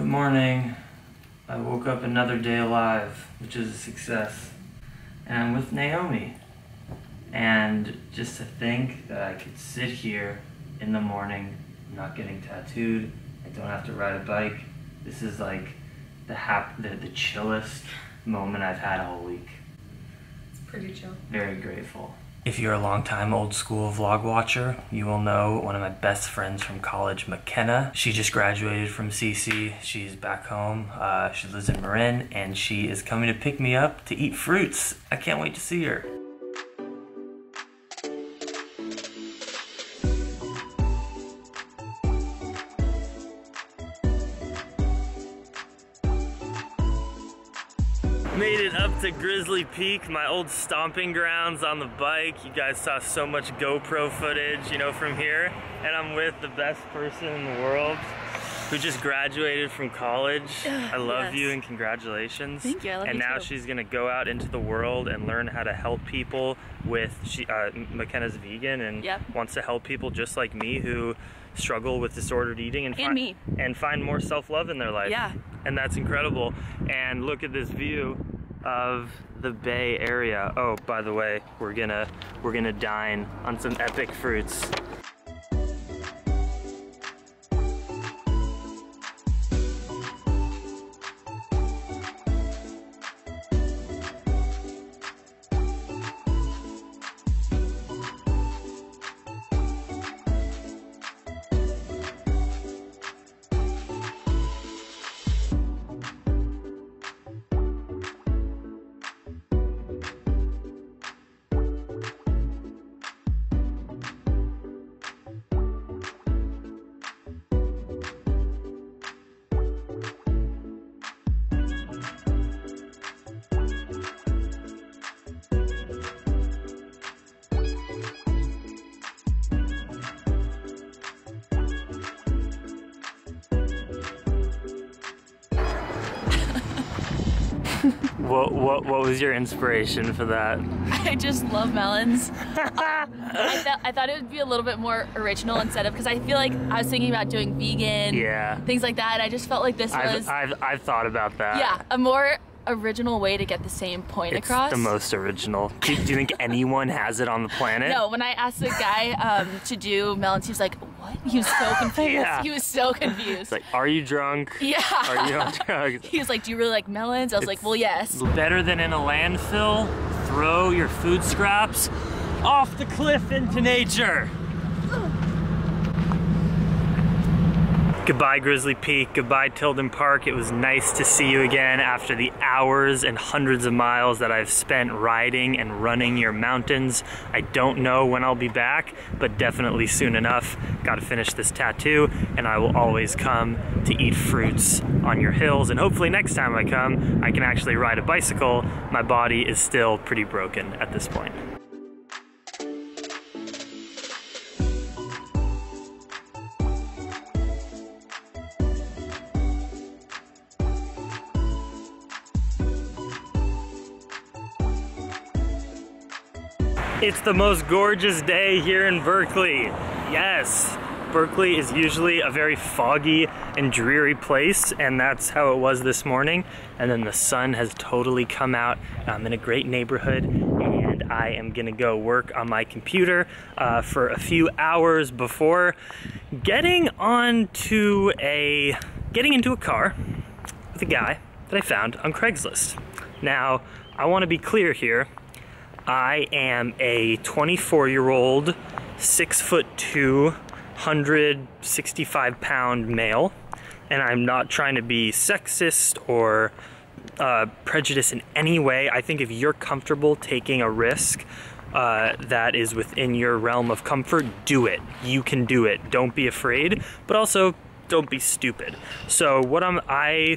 morning. I woke up another day alive, which is a success. And I'm with Naomi. And just to think that I could sit here in the morning, I'm not getting tattooed, I don't have to ride a bike. This is like the chillest moment I've had all week. It's pretty chill. Very grateful. If you're a long-time old school vlog watcher, you will know one of my best friends from college, McKenna. She just graduated from CC. She's back home. She lives in Marin, and she is coming to pick me up to eat fruits. I can't wait to see her. Made it up to Grizzly Peak, my old stomping grounds on the bike. You guys saw so much GoPro footage, you know, from here. And I'm with the best person in the world who just graduated from college. I love you and congratulations. Thank you, I love you And now too. she's gonna go out into the world and learn how to help people with, McKenna's vegan and wants to help people just like me who struggle with disordered eating and find more self-love in their life. Yeah. And that's incredible. And look at this view of the Bay Area. Oh, by the way, we're gonna dine on some epic fruits. What was your inspiration for that? I just love melons. I thought it would be a little bit more original instead of, because I feel like I was thinking about doing vegan, things like that. I just felt like this was... I've thought about that. Yeah, a more original way to get the same point across. It's the most original. Do you think anyone has it on the planet? No, when I asked the guy to do melons, he was like, what? He was so confused. He was so confused. It's like, are you drunk? Yeah. Are you on drugs? He was like, do you really like melons? I was like, well, yes. Better than in a landfill, throw your food scraps off the cliff into nature. Goodbye, Grizzly Peak. Goodbye, Tilden Park. It was nice to see you again after the hours and hundreds of miles that I've spent riding and running your mountains. I don't know when I'll be back, but definitely soon enough. Gotta finish this tattoo, and I will always come to eat fruits on your hills. And hopefully next time I come, I can actually ride a bicycle. My body is still pretty broken at this point. It's the most gorgeous day here in Berkeley. Yes, Berkeley is usually a very foggy and dreary place, and that's how it was this morning. And then the sun has totally come out. I'm in a great neighborhood, and I am gonna go work on my computer for a few hours before getting into a car with a guy that I found on Craigslist. Now, I wanna be clear here. I am a 24-year-old, 6'2", 165-pound male, and I'm not trying to be sexist or prejudiced in any way. I think if you're comfortable taking a risk that is within your realm of comfort, do it. You can do it. Don't be afraid, but also don't be stupid. So what I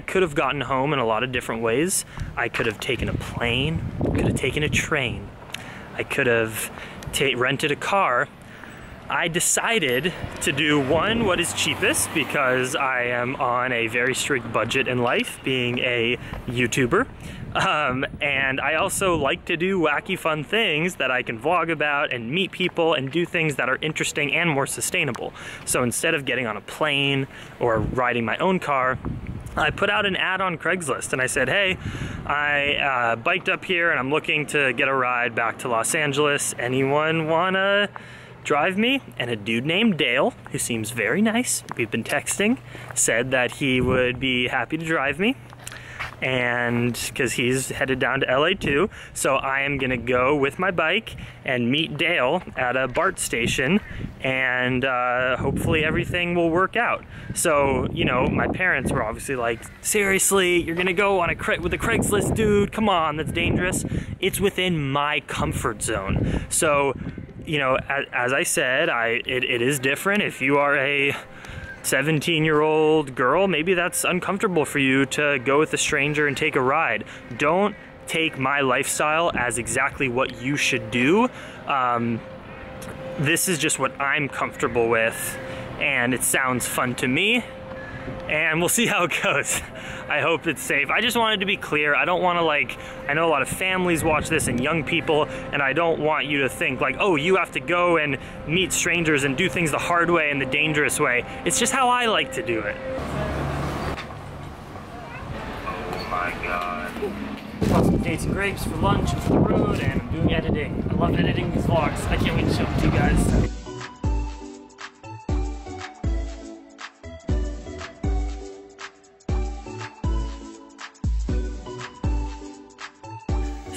could have gotten home in a lot of different ways. I could have taken a plane, could have taken a train, I could have rented a car. I decided to do what is cheapest, because I am on a very strict budget in life, being a YouTuber. And I also like to do wacky fun things that I can vlog about and meet people and do things that are interesting and more sustainable. So instead of getting on a plane or riding my own car, I put out an ad on Craigslist and I said, hey, I biked up here and I'm looking to get a ride back to Los Angeles. Anyone wanna drive me? And a dude named Dale, who seems very nice, we've been texting, said that he would be happy to drive me. And because he's headed down to LA too, so I am gonna go with my bike and meet Dale at a BART station, and hopefully everything will work out. So, you know, my parents were obviously like, seriously, you're gonna go on with a Craigslist dude? Come on, that's dangerous. It's within my comfort zone. So, you know, as I said, it is different. If you are a 17-year-old girl, maybe that's uncomfortable for you to go with a stranger and take a ride. Don't take my lifestyle as exactly what you should do. This is just what I'm comfortable with, and it sounds fun to me, and we'll see how it goes. I hope it's safe. I just wanted to be clear. I don't want to, like, I know a lot of families watch this and young people, and I don't want you to think like, oh, you have to go and meet strangers and do things the hard way and the dangerous way. It's just how I like to do it. Oh my God. Bought some dates and grapes for lunch and for the road, and I'm doing editing. I love editing these vlogs. I can't wait to show them to you guys.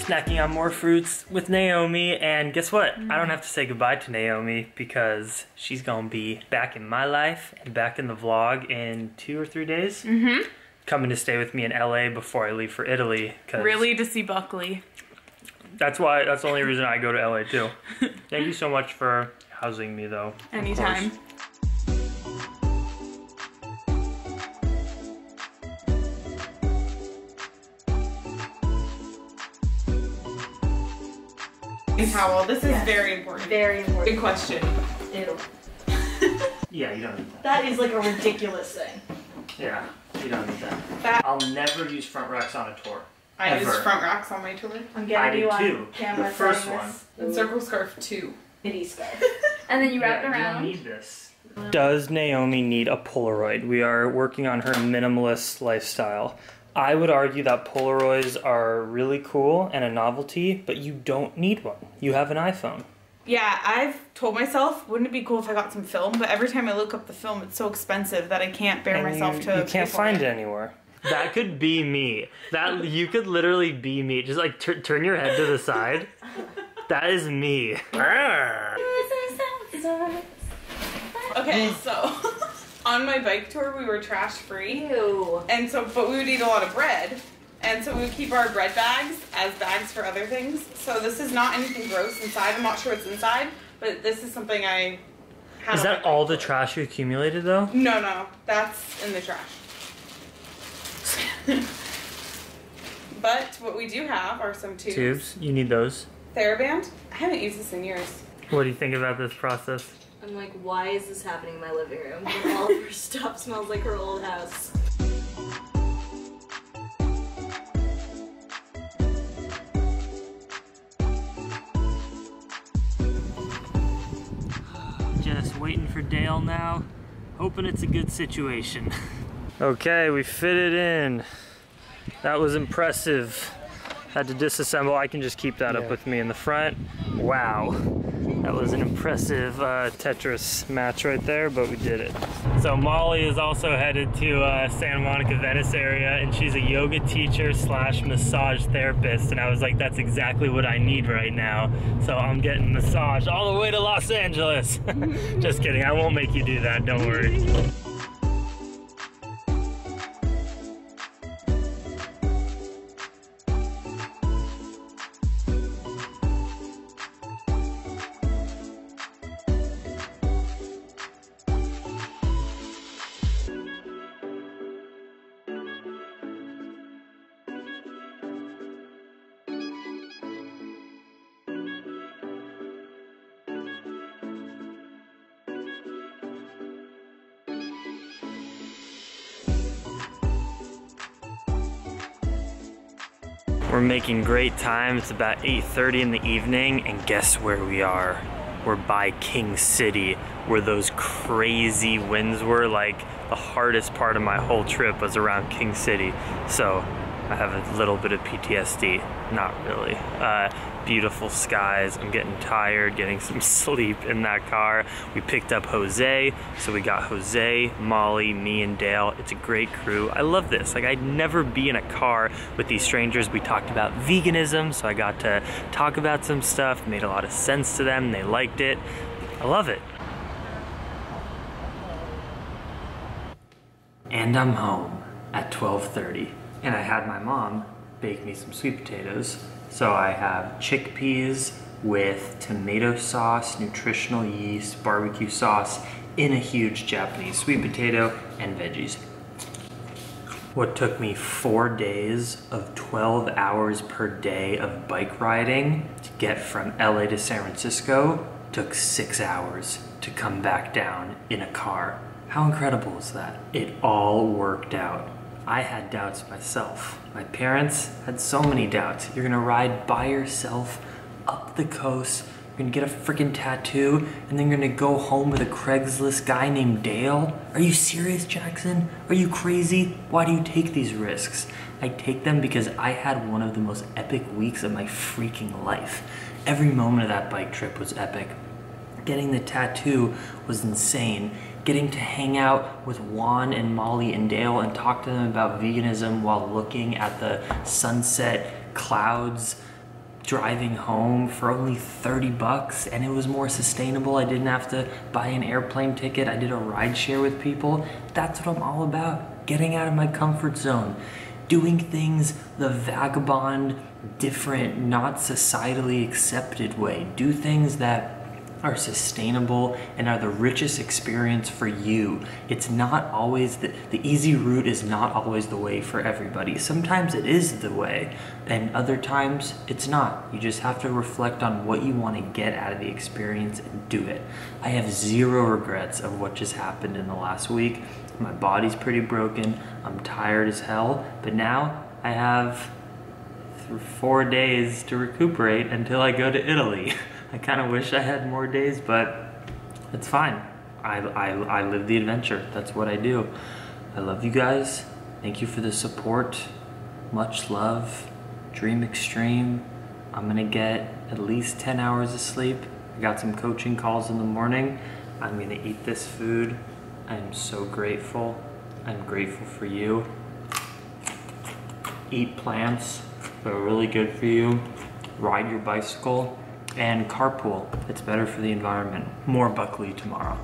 Snacking on more fruits with Naomi, and guess what? I don't have to say goodbye to Naomi because she's gonna be back in my life and back in the vlog in 2 or 3 days. Coming to stay with me in LA before I leave for Italy. Really, to see Berkeley. That's the only reason I go to LA too. Thank you so much for housing me though. Anytime. Towel. This is very important. Very important. Good question. Ew. Yeah, you don't need that. That is like a ridiculous thing. Yeah, you don't need that. I'll never use front racks on a tour. I use front racks on my tour. I'm getting you on camera. The first one. And circle scarf too. Midi scarf. And then you wrap it around. You don't need this. Does Naomi need a Polaroid? We are working on her minimalist lifestyle. I would argue that Polaroids are really cool and a novelty, but you don't need one. You have an iPhone. Yeah, I've told myself, wouldn't it be cool if I got some film? But every time I look up the film, it's so expensive that I can't bear myself to. You can't find it anywhere. That could be me. That you could literally be me. Just like turn your head to the side. That is me. Okay, so on my bike tour, we were trash free. Ew. And so, but we would eat a lot of bread. And so we would keep our bread bags as bags for other things. So this is not anything gross inside. I'm not sure what's inside, but this is something I had. Is that all the trash you accumulated though? No, no, that's in the trash. But what we do have are some tubes. Tubes? You need those? TheraBand? I haven't used this in years. What do you think about this process? I'm like, why is this happening in my living room? All of her stuff smells like her old house. Just waiting for Dale now. Hoping it's a good situation. Okay, we fit it in. That was impressive. Had to disassemble. I can just keep that up with me in the front. Wow. That was an impressive Tetris match right there, but we did it. So Molly is also headed to Santa Monica, Venice area, and she's a yoga teacher slash massage therapist. And I was like, that's exactly what I need right now. So I'm getting massage all the way to Los Angeles. Just kidding, I won't make you do that, don't worry. We're making great time. It's about 8:30 in the evening, and guess where we are? We're by King City, where those crazy winds were. Like, the hardest part of my whole trip was around King City. So I have a little bit of PTSD, not really. Beautiful skies, I'm getting tired, getting some sleep in that car. We picked up Jose, so we got Jose, Molly, me, and Dale. It's a great crew. I love this. Like, I'd never be in a car with these strangers. We talked about veganism, so I got to talk about some stuff. It made a lot of sense to them. They liked it. I love it. And I'm home at 12:30. And I had my mom bake me some sweet potatoes. So I have chickpeas with tomato sauce, nutritional yeast, barbecue sauce in a huge Japanese sweet potato and veggies. What took me 4 days of 12 hours per day of bike riding to get from LA to San Francisco took 6 hours to come back down in a car. How incredible is that? It all worked out. I had doubts myself. My parents had so many doubts. You're gonna ride by yourself up the coast, you're gonna get a freaking tattoo, and then you're gonna go home with a Craigslist guy named Dale? Are you serious, Jackson? Are you crazy? Why do you take these risks? I take them because I had one of the most epic weeks of my freaking life. Every moment of that bike trip was epic. Getting the tattoo was insane. Getting to hang out with Juan and Molly and Dale and talk to them about veganism while looking at the sunset clouds driving home for only 30 bucks, and it was more sustainable. I didn't have to buy an airplane ticket. I did a ride share with people. That's what I'm all about. Getting out of my comfort zone. Doing things the vagabond, different, not societally accepted way. Do things that are sustainable and are the richest experience for you. It's not always, the easy route is not always the way for everybody. Sometimes it is the way, and other times it's not. You just have to reflect on what you want to get out of the experience and do it. I have zero regrets of what just happened in the last week. My body's pretty broken, I'm tired as hell, but now I have 4 days to recuperate until I go to Italy. I kind of wish I had more days, but it's fine. I live the adventure. That's what I do. I love you guys. Thank you for the support. Much love. Dream extreme. I'm gonna get at least 10 hours of sleep. I got some coaching calls in the morning. I'm gonna eat this food. I am so grateful. I'm grateful for you. Eat plants. They're really good for you. Ride your bicycle. And carpool. It's better for the environment. More Berkeley tomorrow.